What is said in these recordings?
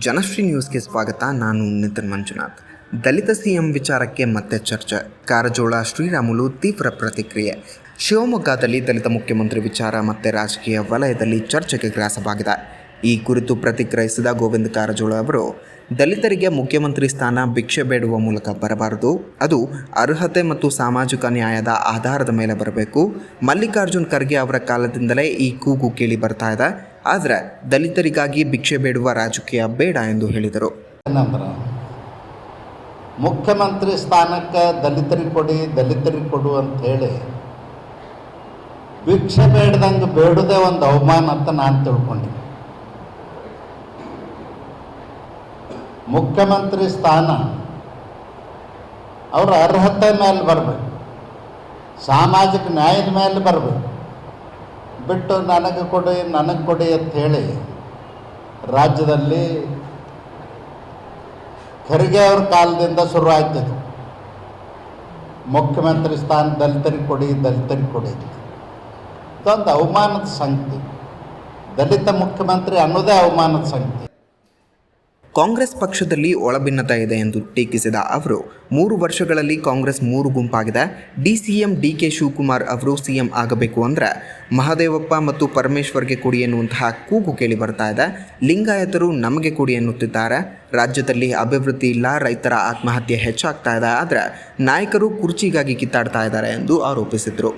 ಜನಶ್ರೀ ನ್ಯೂಸ್ಗೆ ಸ್ವಾಗತ. ನಾನು ನಿತಿನ್ ಮಂಜುನಾಥ್. ದಲಿತ ಸಿಎಂ ವಿಚಾರಕ್ಕೆ ಮತ್ತೆ ಚರ್ಚೆ. ಕಾರಜೋಳ ಶ್ರೀರಾಮುಲು ತೀವ್ರ ಪ್ರತಿಕ್ರಿಯೆ. ಶಿವಮೊಗ್ಗದಲ್ಲಿ ದಲಿತ ಮುಖ್ಯಮಂತ್ರಿ ವಿಚಾರ ಮತ್ತೆ ರಾಜಕೀಯ ವಲಯದಲ್ಲಿ ಚರ್ಚೆಗೆ ಗ್ರಾಸವಾಗಿದೆ. ಈ ಕುರಿತು ಪ್ರತಿಕ್ರಿಯಿಸಿದ ಗೋವಿಂದ ಕಾರಜೋಳ ಅವರು, ದಲಿತರಿಗೆ ಮುಖ್ಯಮಂತ್ರಿ ಸ್ಥಾನ ಭಿಕ್ಷೆ ಬೇಡುವ ಮೂಲಕ ಬರಬಾರದು. ಅದು ಅರ್ಹತೆ ಮತ್ತು ಸಾಮಾಜಿಕ ನ್ಯಾಯದ ಆಧಾರದ ಮೇಲೆ ಬರಬೇಕು. ಮಲ್ಲಿಕಾರ್ಜುನ್ ಖರ್ಗೆ ಅವರ ಕಾಲದಿಂದಲೇ ಈ ಕೂಗು ಕೇಳಿ ಬರ್ತಾ ಇದೆ. ಆದರೆ ದಲಿತರಿಗಾಗಿ ಭಿಕ್ಷೆ ಬೇಡುವ ರಾಜಕೀಯ ಬೇಡ ಎಂದು ಹೇಳಿದರು. ಮುಖ್ಯಮಂತ್ರಿ ಸ್ಥಾನಕ್ಕೆ ದಲಿತರಿಗೆ ಕೊಡು ಅಂತ ಹೇಳಿ ಭಿಕ್ಷೆ ಬೇಡ್ದಂಗೆ ಬೇಡುವುದೇ ಒಂದು ಅವಮಾನ ಅಂತ ನಾನು ತಿಳ್ಕೊಂಡೆ. ಮುಖ್ಯಮಂತ್ರಿ ಸ್ಥಾನ ಅವರ ಅರ್ಹತೆ ಮೇಲೆ ಬರಬೇಕು, ಸಾಮಾಜಿಕ ನ್ಯಾಯದ ಮೇಲೆ ಬರಬೇಕು. ಬಿಟ್ಟು ನನಗೆ ಕೊಡಿ ಅಂತ ಹೇಳಿ ರಾಜ್ಯದಲ್ಲಿ ಖರ್ಗೆ ಅವ್ರ ಕಾಲದಿಂದ ಶುರು ಆಗ್ತಿತ್ತು. ಮುಖ್ಯಮಂತ್ರಿ ಸ್ಥಾನ ದಲಿತರಿಗೆ ಕೊಡಿ ಇದೊಂದು ಅವಮಾನದ ಸಂಗತಿ. ದಲಿತ ಮುಖ್ಯಮಂತ್ರಿ ಅನ್ನೋದೇ ಅವಮಾನದ ಸಂಗತಿ. ಕಾಂಗ್ರೆಸ್ ಪಕ್ಷದಲ್ಲಿ ಒಳಭಿನ್ನತೆ ಇದೆ ಎಂದು ಟೀಕಿಸಿದ ಅವರು, 3 ವರ್ಷಗಳಲ್ಲಿ ಕಾಂಗ್ರೆಸ್ 3 ಗುಂಪಾಗಿದೆ. ಡಿಸಿಎಂ ಡಿಕೆ ಶಿವಕುಮಾರ್ ಅವರು ಸಿಎಂ ಆಗಬೇಕು ಅಂದರೆ ಮಹದೇವಪ್ಪ ಮತ್ತು ಪರಮೇಶ್ವರ್ಗೆ ಕೊಡಿ ಎನ್ನುವಂತಹ ಕೂಗು ಕೇಳಿ ಬರ್ತಾ ಇದೆ. ಲಿಂಗಾಯತರು ನಮಗೆ ಕೊಡಿ ಎನ್ನುತ್ತಿದ್ದಾರೆ. ರಾಜ್ಯದಲ್ಲಿ ಅಭಿವೃದ್ಧಿ ಇಲ್ಲ, ರೈತರ ಆತ್ಮಹತ್ಯೆ ಹೆಚ್ಚಾಗ್ತಾ ಇದೆ. ಆದರೆ ನಾಯಕರು ಕುರ್ಚಿಗಾಗಿ ಕಿತ್ತಾಡ್ತಾ ಇದ್ದಾರೆ ಎಂದು ಆರೋಪಿಸಿದರು.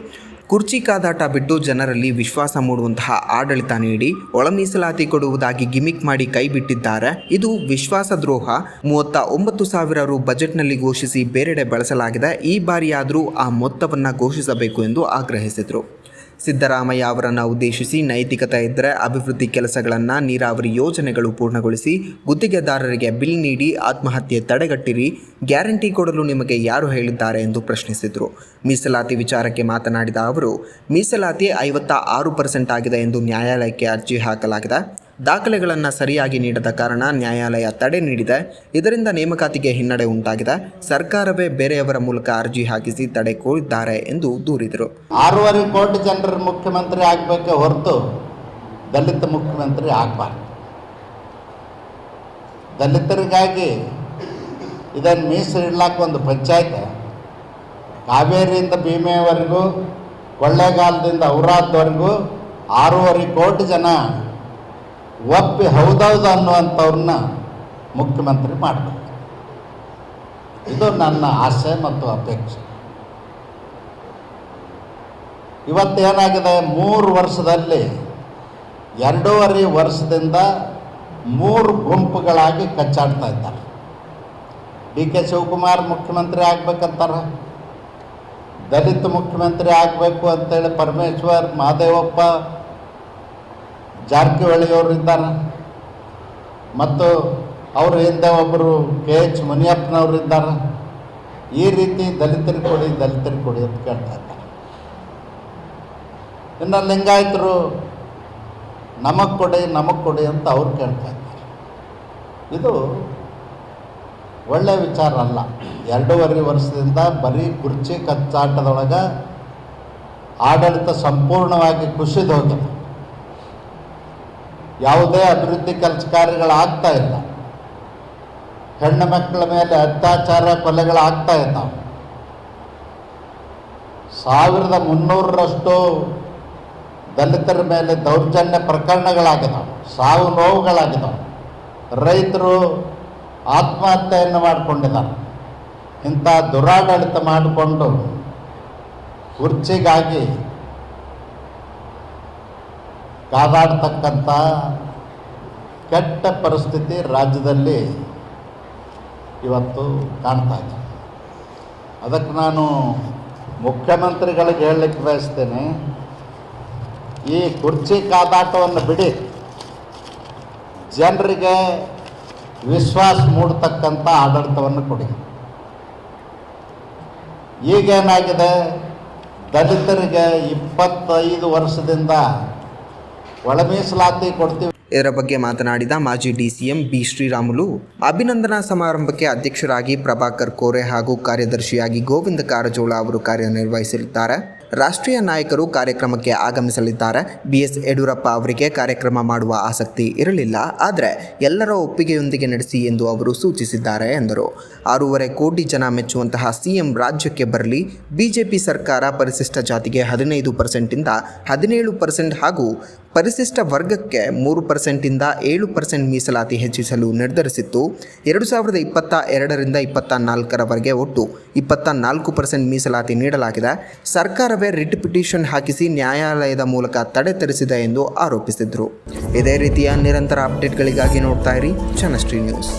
ಕುರ್ಚಿ ಕಾದಾಟ ಬಿಟ್ಟು ಜನರಲ್ಲಿ ವಿಶ್ವಾಸ ಮೂಡುವಂತಹ ಆಡಳಿತ ನೀಡಿ ಒಳ ಮೀಸಲಾತಿ ಕೊಡುವುದಾಗಿ ಗಿಮಿಕ್ ಮಾಡಿ ಕೈ ಬಿಟ್ಟಿದ್ದಾರೆ. ಇದು ವಿಶ್ವಾಸ ದ್ರೋಹ. 39,000 ರು ಬಜೆಟ್ನಲ್ಲಿ ಘೋಷಿಸಿ ಬೇರೆಡೆ ಬಳಸಲಾಗಿದೆ. ಈ ಬಾರಿಯಾದರೂ ಆ ಮೊತ್ತವನ್ನು ಘೋಷಿಸಬೇಕು ಎಂದು ಆಗ್ರಹಿಸಿದರು. ಸಿದ್ದರಾಮಯ್ಯ ಅವರನ್ನು ಉದ್ದೇಶಿಸಿ, ನೈತಿಕತೆ ಇದ್ದರೆ ಅಭಿವೃದ್ಧಿ ಕೆಲಸಗಳನ್ನು, ನೀರಾವರಿ ಯೋಜನೆಗಳು ಪೂರ್ಣಗೊಳಿಸಿ, ಗುತ್ತಿಗೆದಾರರಿಗೆ ಬಿಲ್ ನೀಡಿ ಆತ್ಮಹತ್ಯೆ ತಡೆಗಟ್ಟಿರಿ, ಗ್ಯಾರಂಟಿ ಕೊಡಲು ನಿಮಗೆ ಯಾರು ಹೇಳಿದ್ದಾರೆ ಎಂದು ಪ್ರಶ್ನಿಸಿದರು. ಮೀಸಲಾತಿ ವಿಚಾರಕ್ಕೆ ಮಾತನಾಡಿದ ಅವರು, ಮೀಸಲಾತಿ 56% ಆಗಿದೆ ಎಂದು ನ್ಯಾಯಾಲಯಕ್ಕೆ ಅರ್ಜಿ ಹಾಕಲಾಗಿದೆ. ದಾಖಲೆಗಳನ್ನು ಸರಿಯಾಗಿ ನೀಡದ ಕಾರಣ ನ್ಯಾಯಾಲಯ ತಡೆ ನೀಡಿದೆ. ಇದರಿಂದ ನೇಮಕಾತಿಗೆ ಹಿನ್ನಡೆ ಉಂಟಾಗಿದೆ. ಸರ್ಕಾರವೇ ಬೇರೆಯವರ ಮೂಲಕ ಅರ್ಜಿ ಹಾಕಿಸಿ ತಡೆ ಕೋರಿದ್ದಾರೆ ಎಂದು ದೂರಿದರು. 6.5 ಕೋಟಿ ಜನರ ಮುಖ್ಯಮಂತ್ರಿ ಆಗಬೇಕೆ ಹೊರತು ದಲಿತ ಮುಖ್ಯಮಂತ್ರಿ ಆಗಬಾರ್ದು. ದಲಿತರಿಗಾಗಿ ಇದನ್ನು ಮೀಸಲಿಡ್ಲಾಕ ಒಂದು ಪಂಚಾಯತ್, ಕಾವೇರಿಯಿಂದ ಭೀಮೆಯವರೆಗೂ, ಕೊಳ್ಳೇಗಾಲದಿಂದ ಔರಾದ್ವರೆಗೂ 6.5 ಕೋಟಿ ಜನ ಒಪ್ಪಿ ಹೌದೌದು ಅನ್ನುವಂಥವ್ರನ್ನ ಮುಖ್ಯಮಂತ್ರಿ ಮಾಡಬೇಕು. ಇದು ನನ್ನ ಆಸೆ ಮತ್ತು ಅಪೇಕ್ಷೆ. ಇವತ್ತೇನಾಗಿದೆ, 3 ವರ್ಷದಲ್ಲಿ 2.5 ವರ್ಷದಿಂದ 3 ಗುಂಪುಗಳಾಗಿ ಕಚ್ಚಾಡ್ತಾ ಇದ್ದಾರೆ. ಡಿಕೆ ಶಿವಕುಮಾರ್ ಮುಖ್ಯಮಂತ್ರಿ ಆಗ್ಬೇಕಂತಾರೆ, ದಲಿತ ಮುಖ್ಯಮಂತ್ರಿ ಆಗಬೇಕು ಅಂತೇಳಿ ಪರಮೇಶ್ವರ್, ಮಹದೇವಪ್ಪ, ಜಾರಕಿಹೊಳಿ ಅವರು ಇದ್ದಾರೆ. ಮತ್ತು ಅವ್ರ ಹಿಂದೆ ಒಬ್ಬರು KH ಮುನಿಯಪ್ಪನವರು ಇದ್ದಾರೆ. ಈ ರೀತಿ ದಲಿತರಿಗೆ ಕೊಡಿ ಅಂತ ಕೇಳ್ತಾ ಇದ್ದಾರೆ. ಇನ್ನು ಲಿಂಗಾಯತರು ನಮಗೆ ಕೊಡಿ ಅಂತ ಅವ್ರು ಕೇಳ್ತಾ ಇದ್ದಾರೆ. ಇದು ಒಳ್ಳೆಯ ವಿಚಾರ ಅಲ್ಲ. 2.5 ವರ್ಷದಿಂದ ಬರೀ ಕುರ್ಚಿ ಕಚ್ಚಾಟದೊಳಗೆ ಆಡಳಿತ ಸಂಪೂರ್ಣವಾಗಿ ಕುಸಿದು ಹೋಗಿದೆ. ಯಾವುದೇ ಅಭಿವೃದ್ಧಿ ಕೆಲಸ ಕಾರ್ಯಗಳಾಗ್ತಾ ಇಲ್ಲ. ಹೆಣ್ಣು ಮಕ್ಕಳ ಮೇಲೆ ಅತ್ಯಾಚಾರ, ಕೊಲೆಗಳಾಗ್ತಾ ಇದ್ದಾವೆ. 1300ರಷ್ಟು ದಲಿತರ ಮೇಲೆ ದೌರ್ಜನ್ಯ ಪ್ರಕರಣಗಳಾಗಿದ್ದಾವೆ, ಸಾವು ನೋವುಗಳಾಗಿದ್ದಾವೆ. ರೈತರು ಆತ್ಮಹತ್ಯೆಯನ್ನು ಮಾಡಿಕೊಂಡಿದ್ದಾರೆ. ಇಂಥ ದುರಾಡಳಿತ ಮಾಡಿಕೊಂಡು ಕುರ್ಚಿಗಾಗಿ ಕಾದಾಡ್ತಕ್ಕಂಥ ಕೆಟ್ಟ ಪರಿಸ್ಥಿತಿ ರಾಜ್ಯದಲ್ಲಿ ಇವತ್ತು ಕಾಣ್ತಾ ಇದೆ. ಅದಕ್ಕೆ ನಾನು ಮುಖ್ಯಮಂತ್ರಿಗಳಿಗೆ ಹೇಳಲಿಕ್ಕೆ ಬಯಸ್ತೇನೆ, ಈ ಕುರ್ಚಿ ಕಾದಾಟವನ್ನು ಬಿಡಿ, ಜನರಿಗೆ ವಿಶ್ವಾಸ ಮೂಡತಕ್ಕಂಥ ಆಡಳಿತವನ್ನು ಕೊಡಿ. ಈಗೇನಾಗಿದೆ, ದಲಿತರಿಗೆ 25 ವರ್ಷದಿಂದ ಒಳ ಮೀಸಲಾತಿ ಕೊಡ್ತೀವಿ. ಇದರ ಬಗ್ಗೆ ಮಾತನಾಡಿದ ಮಾಜಿ ಡಿಸಿಎಂ ಬಿ ಶ್ರೀರಾಮುಲು, ಅಭಿನಂದನಾ ಸಮಾರಂಭಕ್ಕೆ ಅಧ್ಯಕ್ಷರಾಗಿ ಪ್ರಭಾಕರ್ ಕೋರೆ ಹಾಗೂ ಕಾರ್ಯದರ್ಶಿಯಾಗಿ ಗೋವಿಂದ ಕಾರಜೋಳ ಅವರು ಕಾರ್ಯನಿರ್ವಹಿಸಲಿದ್ದಾರೆ. ರಾಷ್ಟ್ರೀಯ ನಾಯಕರು ಕಾರ್ಯಕ್ರಮಕ್ಕೆ ಆಗಮಿಸಲಿದ್ದಾರೆ. BS ಯಡಿಯೂರಪ್ಪ ಅವರಿಗೆ ಕಾರ್ಯಕ್ರಮ ಮಾಡುವ ಆಸಕ್ತಿ ಇರಲಿಲ್ಲ, ಆದರೆ ಎಲ್ಲರ ಒಪ್ಪಿಗೆಯೊಂದಿಗೆ ನಡೆಸಿ ಎಂದು ಅವರು ಸೂಚಿಸಿದ್ದಾರೆ ಎಂದರು. 6.5 ಕೋಟಿ ಜನ ಮೆಚ್ಚುವಂತಹ CM ರಾಜ್ಯಕ್ಕೆ ಬರಲಿ. ಬಿಜೆಪಿ ಸರ್ಕಾರ ಪರಿಶಿಷ್ಟ ಜಾತಿಗೆ 15% ಇಂದ 17% ಹಾಗೂ ಪರಿಶಿಷ್ಟ ವರ್ಗಕ್ಕೆ 3% ಇಂದ 7% ಮೀಸಲಾತಿ ಹೆಚ್ಚಿಸಲು ನಿರ್ಧರಿಸಿತ್ತು. 2022ರಿಂದ 24ರವರೆಗೆ ಒಟ್ಟು 24% ಮೀಸಲಾತಿ ನೀಡಲಾಗಿದೆ. ಸರ್ಕಾರವೇ ರಿಟ್ ಪಿಟಿಷನ್ ಹಾಕಿಸಿ ನ್ಯಾಯಾಲಯದ ಮೂಲಕ ತಡೆ ತರಿಸಿದೆ ಎಂದು ಆರೋಪಿಸಿದರು. ಇದೇ ರೀತಿಯ ನಿರಂತರ ಅಪ್ಡೇಟ್ಗಳಿಗಾಗಿ ನೋಡ್ತಾ ಇರಿ ಜನಶ್ರೀ ನ್ಯೂಸ್.